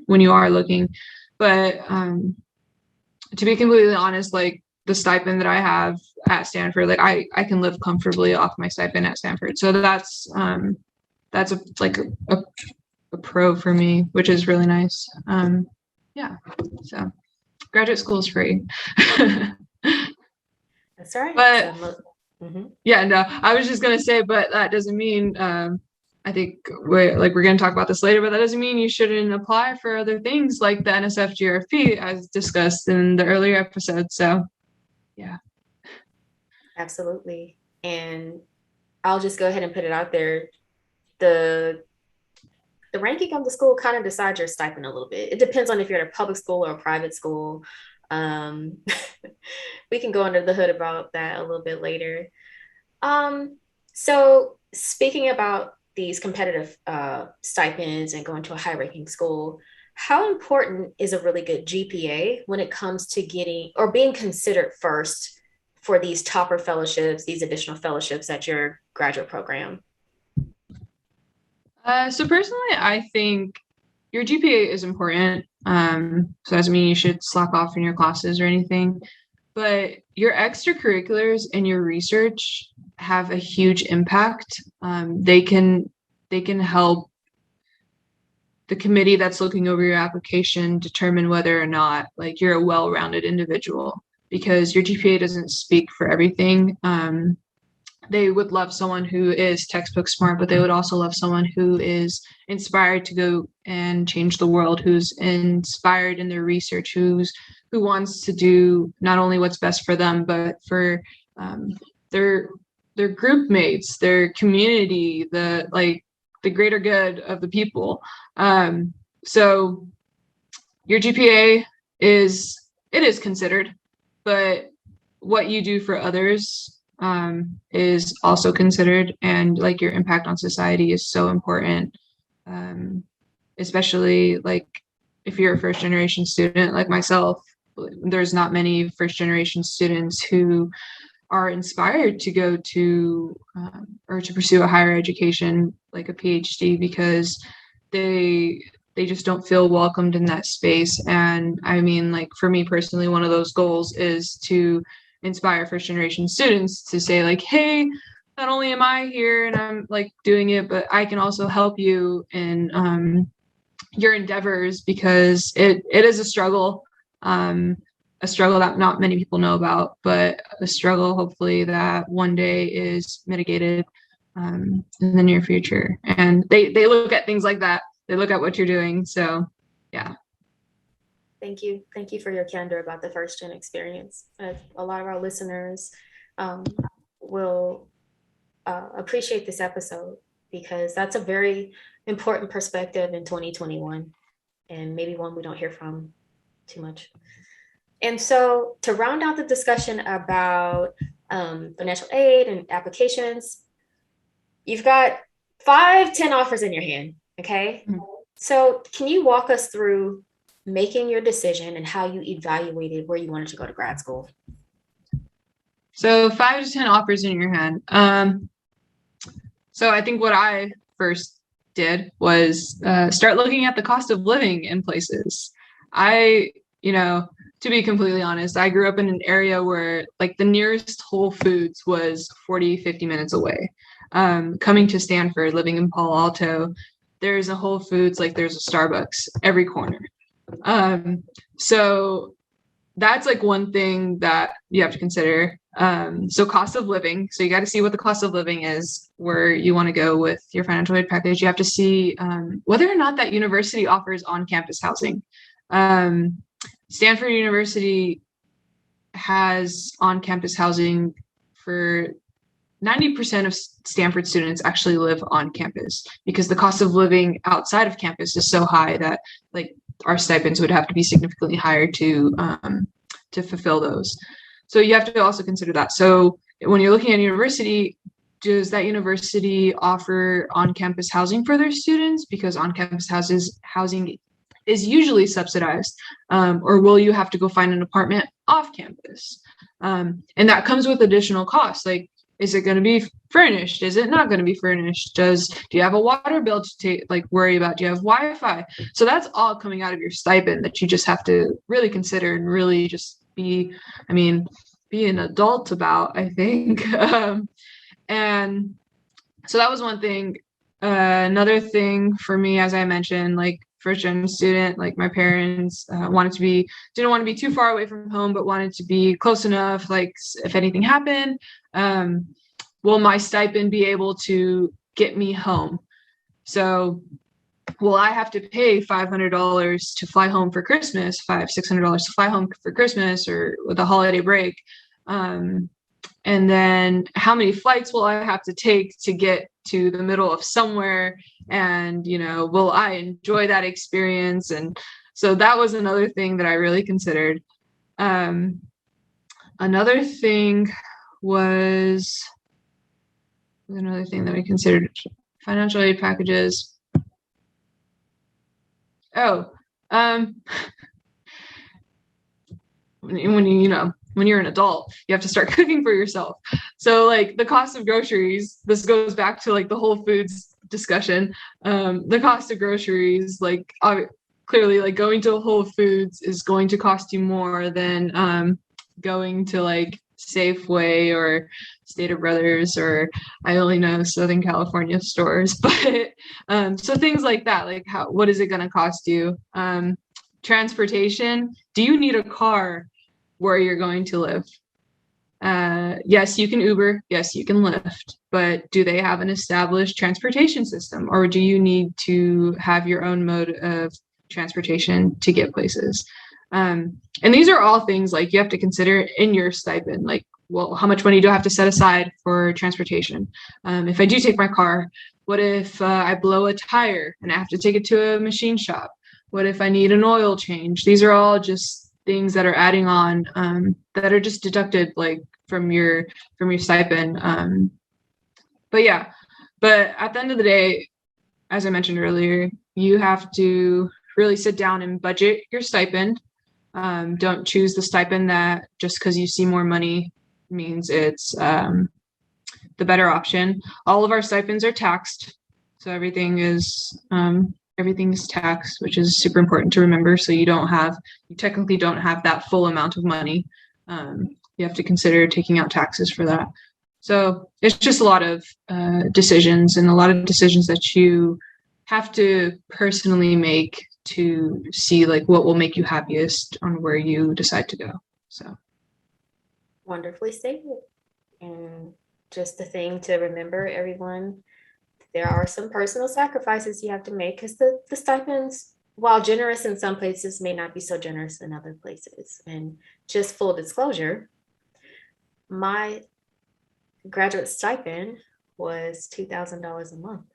you are looking. But to be completely honest, like the stipend that I have at Stanford, like I can live comfortably off my stipend at Stanford. So that's a pro for me, which is really nice. Yeah. So graduate school is free. That's right. But mm-hmm. Yeah, no, I was just gonna say, but that doesn't mean I think we're gonna talk about this later, but that doesn't mean you shouldn't apply for other things like the NSF GRFP as discussed in the earlier episode. So yeah. Absolutely. And I'll just go ahead and put it out there. The ranking of the school kind of decides your stipend a little bit. It depends on if you're at a public school or a private school. We can go under the hood about that a little bit later. So speaking about these competitive stipends and going to a high ranking school, how important is a really good GPA when it comes to getting or being considered first for these topper fellowships, these additional fellowships at your graduate program? So personally, I think your GPA is important. So that doesn't mean you should slack off in your classes or anything, but your extracurriculars and your research have a huge impact. They can help the committee that's looking over your application determine whether or not like you're a well-rounded individual, because your GPA doesn't speak for everything. They would love someone who is textbook smart, but they would also love someone who is inspired to go and change the world, who's inspired in their research, who wants to do not only what's best for them, but for their group mates, their community, the greater good of the people. So your GPA is considered, but what you do for others is also considered, and like your impact on society is so important, especially like if you're a first generation student like myself. There's not many first generation students who are inspired to go to or to pursue a higher education like a PhD, because they just don't feel welcomed in that space. And I mean, like for me personally, one of those goals is to inspire first generation students to say like, hey, not only am I here and I'm like doing it, but I can also help you in your endeavors, because it is a struggle that not many people know about, but a struggle hopefully that one day is mitigated in the near future. And they look at things like that. They look at what you're doing. So yeah. Thank you. Thank you for your candor about the first gen experience. A lot of our listeners will appreciate this episode, because that's a very important perspective in 2021, and maybe one we don't hear from too much. And so to round out the discussion about financial aid and applications, you've got 5-10 offers in your hand, okay? Mm-hmm. So can you walk us through making your decision and how you evaluated where you wanted to go to grad school? So 5 to 10 offers in your hand. So I think what I first did was start looking at the cost of living in places. To be completely honest, I grew up in an area where like the nearest Whole Foods was 40-50 minutes away. Coming to Stanford, living in Palo Alto, there's a Whole Foods, like there's a Starbucks every corner. So that's like one thing that you have to consider. So cost of living. So you got to see what the cost of living is where you want to go with your financial aid package. You have to see whether or not that university offers on-campus housing. Stanford University has on-campus housing for 90% of Stanford students actually live on campus, because the cost of living outside of campus is so high that like our stipends would have to be significantly higher to fulfill those. So you have to also consider that. So when you're looking at a university, does that university offer on-campus housing for their students? Because on-campus housing is usually subsidized, or will you have to go find an apartment off campus? And that comes with additional costs. Like, is it going to be furnished? Is it not going to be furnished? Do you have a water bill to worry about? Do you have Wi-Fi? So that's all coming out of your stipend that you just have to really consider and really just be an adult about, I think. And so that was one thing. Another thing for me, as I mentioned, like first-gen student, like my parents didn't want to be too far away from home, but wanted to be close enough, like if anything happened, will my stipend be able to get me home? So will I have to pay $500 to fly home for Christmas, $600 to fly home for Christmas or with a holiday break? And then how many flights will I have to take to get to the middle of somewhere? And, will I enjoy that experience? And so that was another thing that I really considered. Another thing that I considered, financial aid packages. When you're an adult, you have to start cooking for yourself. So like the cost of groceries, this goes back to like the Whole Foods discussion. The cost of groceries, like clearly like going to Whole Foods is going to cost you more than going to like Safeway or Stater Brothers, or I only know Southern California stores, but so things like that, like what is it going to cost you? Transportation, do you need a car where you're going to live? Yes, you can Uber, yes, you can Lyft, but do they have an established transportation system, or do you need to have your own mode of transportation to get places? And these are all things like you have to consider in your stipend, like, well, how much money do I have to set aside for transportation? If I do take my car, what if I blow a tire and I have to take it to a machine shop? What if I need an oil change? These are all just things that are adding on, that are just deducted like from your stipend. But at the end of the day, as I mentioned earlier, you have to really sit down and budget your stipend. Don't choose the stipend that just because you see more money means it's the better option. All of our stipends are taxed, so everything is taxed, which is super important to remember. So you technically don't have that full amount of money. You have to consider taking out taxes for that. So it's just a lot of decisions that you have to personally make to see like what will make you happiest on where you decide to go. So wonderfully stated. And just the thing to remember, everyone, there are some personal sacrifices you have to make, because the stipends, while generous in some places, may not be so generous in other places. And just full disclosure, my graduate stipend was $2,000 a month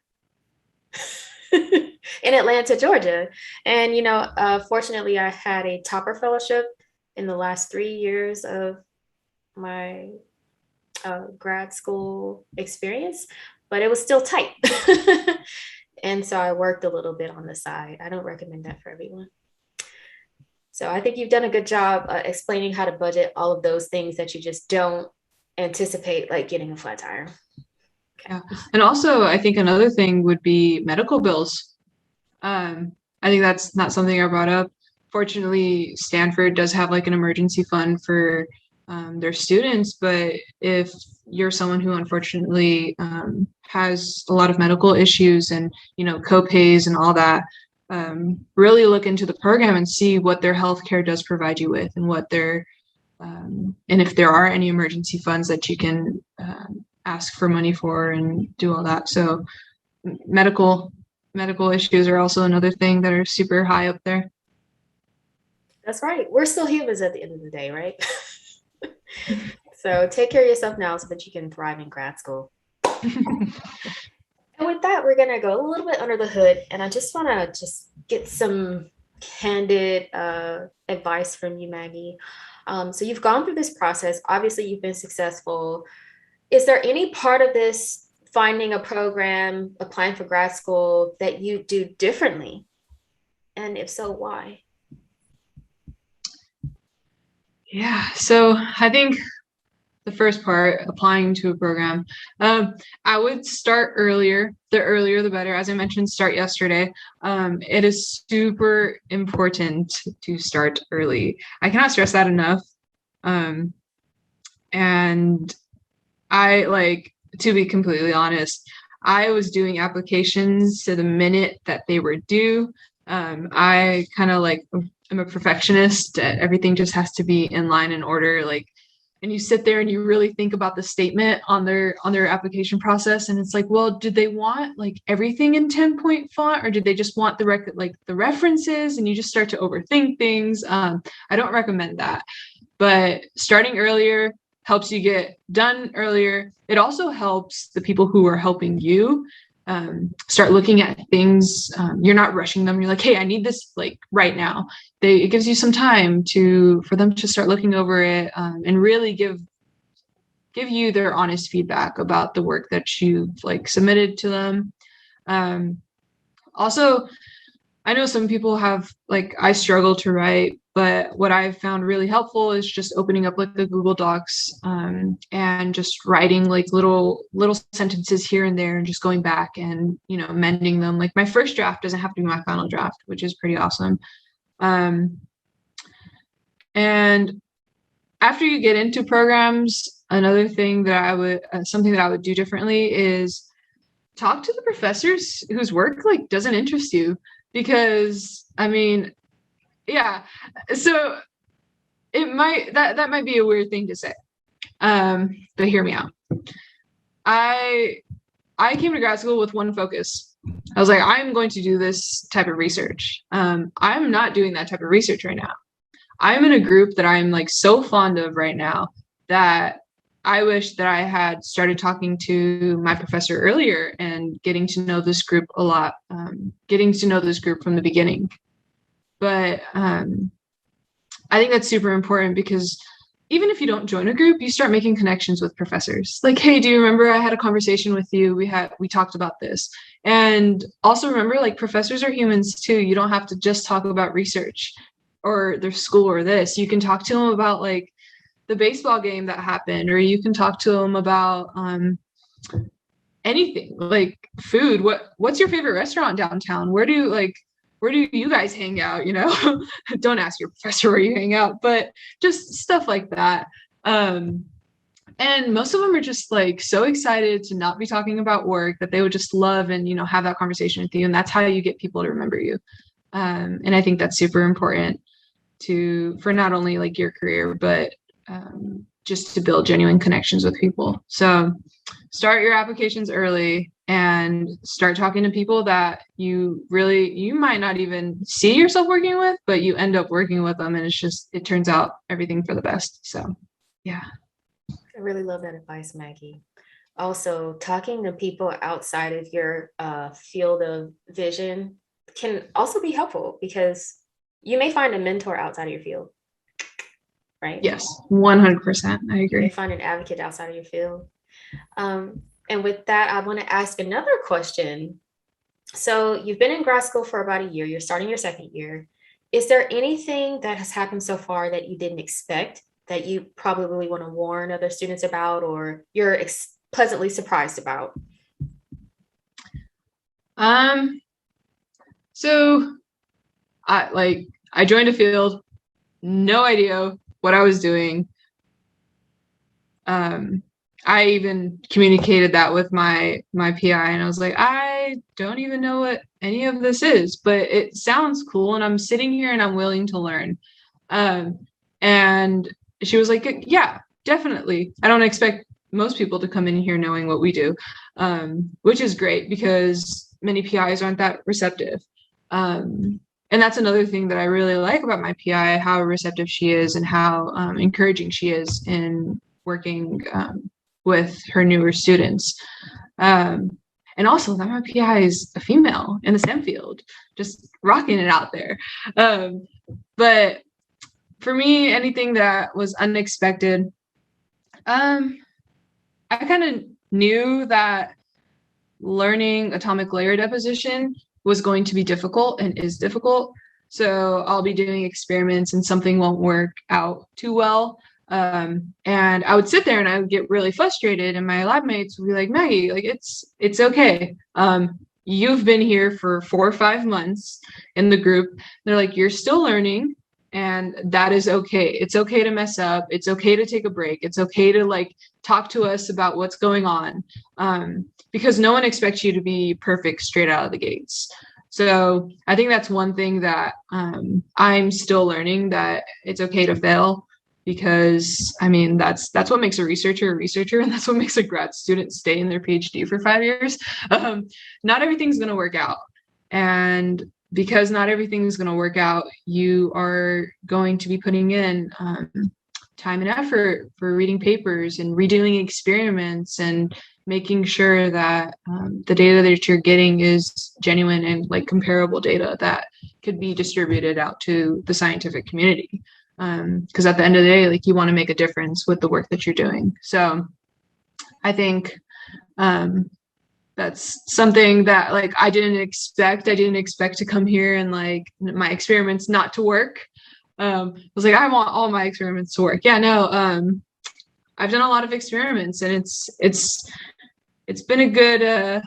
in Atlanta, Georgia. And, fortunately, I had a topper fellowship in the last 3 years of my grad school experience, but it was still tight. And so I worked a little bit on the side. I don't recommend that for everyone. So I think you've done a good job explaining how to budget all of those things that you just don't anticipate, like getting a flat tire. Okay. Yeah. And also, I think another thing would be medical bills. I think that's not something I brought up. Fortunately, Stanford does have like an emergency fund for their students, but if you're someone who unfortunately has a lot of medical issues and co-pays and all that, really look into the program and see what their healthcare does provide you with, and what their and if there are any emergency funds that you can ask for money for and do all that. So medical issues are also another thing that are super high up there. That's right. We're still humans at the end of the day, right? So take care of yourself now so that you can thrive in grad school. And with that, we're gonna go a little bit under the hood, and I just want to just get some candid advice from you, Maggie. So you've gone through this process. Obviously, you've been successful. Is there any part of this finding a program, applying for grad school that you do differently? And if so, why? Yeah, so I think the first part, applying to a program, I would start earlier. The earlier, the better. As I mentioned, start yesterday. It is super important to start early. I cannot stress that enough. And I like, to be completely honest, I was doing applications to the minute that they were due. I kind of like, I'm a perfectionist. Everything just has to be in line and order. Like, and you sit there and you really think about the statement on their application process, and it's like, well, did they want like everything in 10-point font, or did they just want the references? And you just start to overthink things. I don't recommend that, but starting earlier helps you get done earlier. It also helps the people who are helping you start looking at things. You're not rushing them. You're like, hey, I need this like right now. It gives you some time for them to start looking over it and really give you their honest feedback about the work that you've like submitted to them. Also, I know some people have like, I struggle to write, but what I've found really helpful is just opening up like a Google Docs and just writing like little sentences here and there and just going back and, amending them. Like my first draft doesn't have to be my final draft, which is pretty awesome. And after you get into programs, another thing that something that I would do differently is talk to the professors whose work like doesn't interest you. Because I mean, yeah, so it might, that might be a weird thing to say, but hear me out. I came to grad school with one focus. I was like, I'm going to do this type of research. I'm not doing that type of research right now. I'm in a group that I'm like so fond of right now that I wish that I had started talking to my professor earlier and getting to know this group a lot, getting to know this group from the beginning. But I think that's super important because even if you don't join a group, you start making connections with professors. Like, hey, do you remember I had a conversation with you? We talked about this. And also remember, like, professors are humans too. You don't have to just talk about research or their school or this. You can talk to them about like the baseball game that happened, or you can talk to them about anything, like food. What's your favorite restaurant downtown? Where do you guys hang out? Don't ask your professor where you hang out, but just stuff like that. And most of them are just like so excited to not be talking about work that they would just love and have that conversation with you, and that's how you get people to remember you. And I think that's super important for not only like your career, but just to build genuine connections with people. So start your applications early and start talking to people that you might not even see yourself working with, but you end up working with them, and it turns out everything for the best. So yeah. I really love that advice, Maggie. Also, talking to people outside of your field of vision can also be helpful because you may find a mentor outside of your field, right? Yes, 100%. I agree. You may find an advocate outside of your field. And with that, I want to ask another question. So you've been in grad school for about a year. You're starting your second year. Is there anything that has happened so far that you didn't expect that you probably want to warn other students about, or you're pleasantly surprised about? So I joined a field, no idea what I was doing. I even communicated that with my PI, and I was like, I don't even know what any of this is, but it sounds cool, and I'm sitting here and I'm willing to learn. And she was like, yeah, definitely. I don't expect most people to come in here knowing what we do, which is great because many PIs aren't that receptive. And that's another thing that I really like about my PI, how receptive she is and how encouraging she is in working with her newer students. And also that my PI is a female in the STEM field, just rocking it out there. But for me, anything that was unexpected, I kind of knew that learning atomic layer deposition was going to be difficult and is difficult. So I'll be doing experiments and something won't work out too well. And I would sit there and I would get really frustrated, and my lab mates would be like, Maggie, like it's okay. You've been here for 4 or 5 months in the group. They're like, you're still learning, and that is okay. It's okay to mess up. It's okay to take a break. It's okay to like talk to us about what's going on, because no one expects you to be perfect straight out of the gates. So I think that's one thing that I'm still learning, that it's okay to fail, because I mean, that's what makes a researcher, and that's what makes a grad student stay in their PhD for 5 years. Not everything's going to work out. And because not everything is going to work out, you are going to be putting in time and effort for reading papers and redoing experiments and making sure that the data that you're getting is genuine and like comparable data that could be distributed out to the scientific community. Because at the end of the day, like, you want to make a difference with the work that you're doing. So I think that's something that like I didn't expect to come here and like my experiments not to work. I was like, I want all my experiments to work. Yeah, no, I've done a lot of experiments, and it's been a good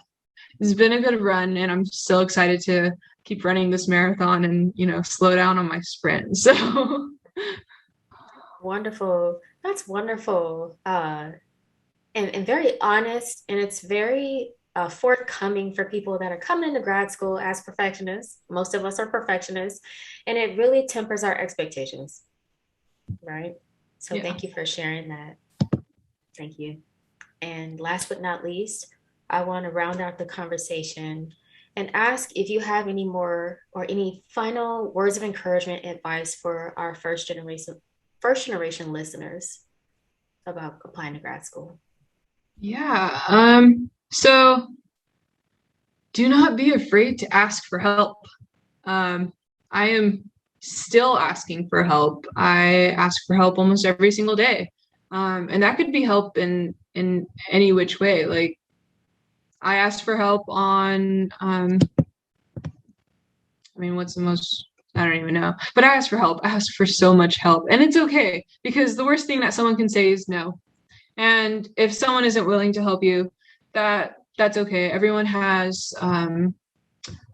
run, and I'm still excited to keep running this marathon and, you know, slow down on my sprint. So Wonderful. That's wonderful. And very honest, and it's very forthcoming for people that are coming into grad school as perfectionists. Most of us are perfectionists, and it really tempers our expectations, right? So yeah. Thank you for sharing that. Thank you. And last but not least, I want to round out the conversation and ask if you have any more or any final words of encouragement, advice for our first generation listeners about applying to grad school. Yeah. So do not be afraid to ask for help. I am still asking for help. I ask for help almost every single day. And that could be help in any which way. Like, I asked for help on, I mean, what's the most, I don't even know, but I asked for help. I asked for so much help, and it's okay, because the worst thing that someone can say is no. And if someone isn't willing to help you, that's okay. Everyone has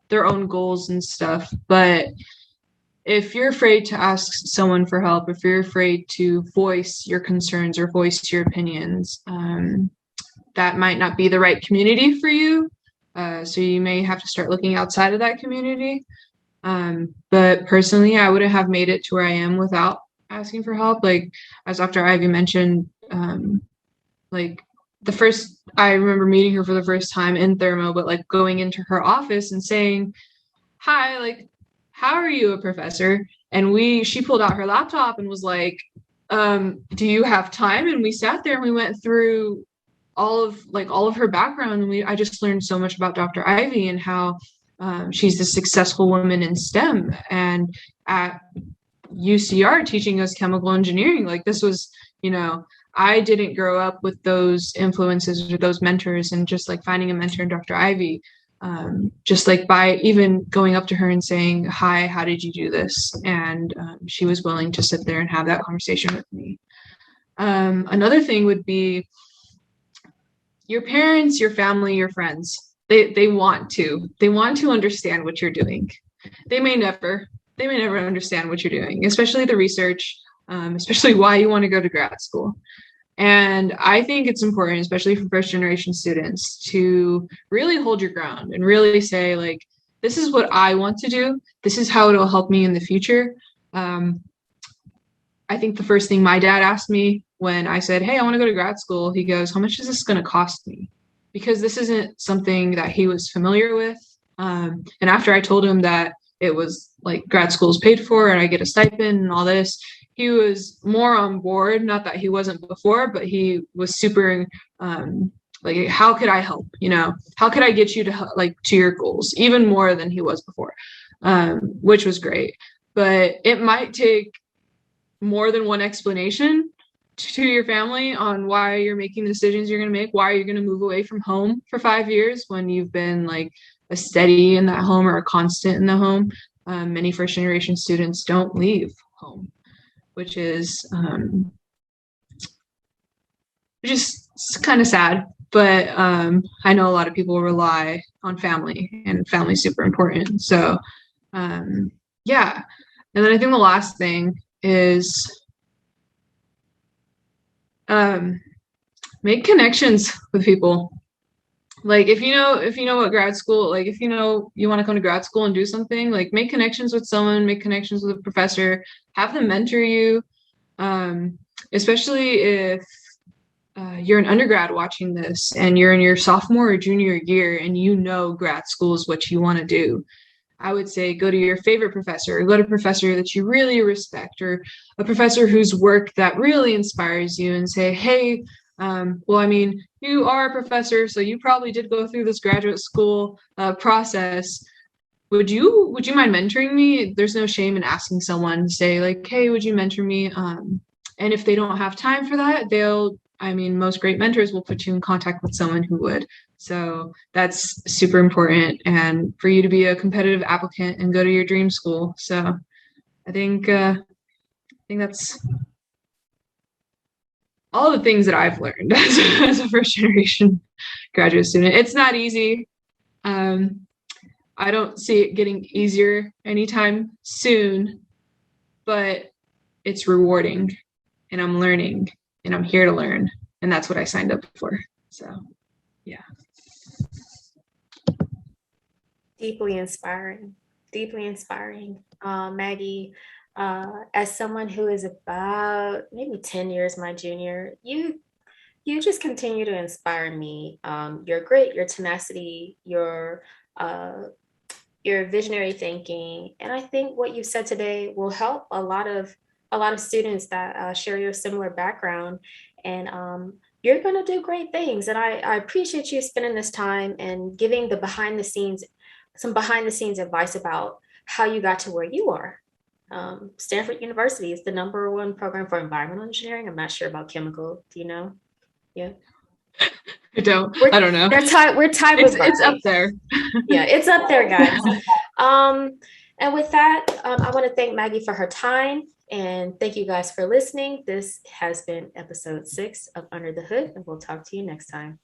their own goals and stuff. But if you're afraid to ask someone for help, if you're afraid to voice your concerns or voice your opinions, that might not be the right community for you. So you may have to start looking outside of that community. But personally, I wouldn't have made it to where I am without asking for help. Like, as Dr. Ivy mentioned, like I remember meeting her for the first time in thermo, but like going into her office and saying, hi, like, how are you a professor? And she pulled out her laptop and was like, do you have time? And we sat there and we went through all of her background. And I just learned so much about Dr. Ivy and how she's a successful woman in STEM and at UCR teaching us chemical engineering. Like, this was, you know, I didn't grow up with those influences or those mentors, and just like finding a mentor in Dr. Ivy, just like by even going up to her and saying, hi, how did you do this? And she was willing to sit there and have that conversation with me. Another thing would be your parents, your family, your friends. They want to understand what you're doing. They may never understand what you're doing, especially the research, especially why you want to go to grad school. And I think it's important, especially for first generation students, to really hold your ground and really say, like, this is what I want to do. This is how it'll help me in the future. I think the first thing my dad asked me when I said, hey, I want to go to grad school, he goes, how much is this going to cost me? Because this isn't something that he was familiar with. And after I told him that it was like grad school is paid for and I get a stipend and all this, he was more on board, not that he wasn't before, but he was super like, how could I help? You know, how could I get you to like to your goals, even more than he was before, which was great. But it might take more than one explanation to your family on why you're making the decisions you're going to make, why you're going to move away from home for 5 years when you've been like a steady in that home or a constant in the home. Many first generation students don't leave home, which is just kind of sad. But I know a lot of people rely on family, and family is super important. So yeah. And then I think the last thing is make connections with people. Like if you know what grad school, like if you know you want to come to grad school and do something, like make connections with someone, make connections with a professor, have them mentor you, especially if you're an undergrad watching this and you're in your sophomore or junior year and you know grad school is what you want to do. I would say go to your favorite professor, or go to a professor that you really respect, or a professor whose work that really inspires you, and say, hey, well, I mean, you are a professor, so you probably did go through this graduate school process. Would you mind mentoring me? There's no shame in asking someone to say like, hey, would you mentor me? And if they don't have time for that, most great mentors will put you in contact with someone who would. So that's super important, and for you to be a competitive applicant and go to your dream school. So I think that's all the things that I've learned as a first generation graduate student. It's not easy. I don't see it getting easier anytime soon, but it's rewarding, and I'm learning, and I'm here to learn, and that's what I signed up for. So yeah. Deeply inspiring, deeply inspiring. Maggie, as someone who is about maybe 10 years my junior, you just continue to inspire me. Your grit, your tenacity, your visionary thinking, and I think what you said today will help a lot of students that share your similar background. And you're going to do great things. And I appreciate you spending this time and giving some behind the scenes advice about how you got to where you are. Stanford University is the #1 program for environmental engineering. I'm not sure about chemical. Do you know? Yeah. I don't know. We're tied with it's up there. Yeah, it's up there, guys. And with that, I want to thank Maggie for her time, and thank you guys for listening. This has been episode 6 of Under the Hood, and we'll talk to you next time.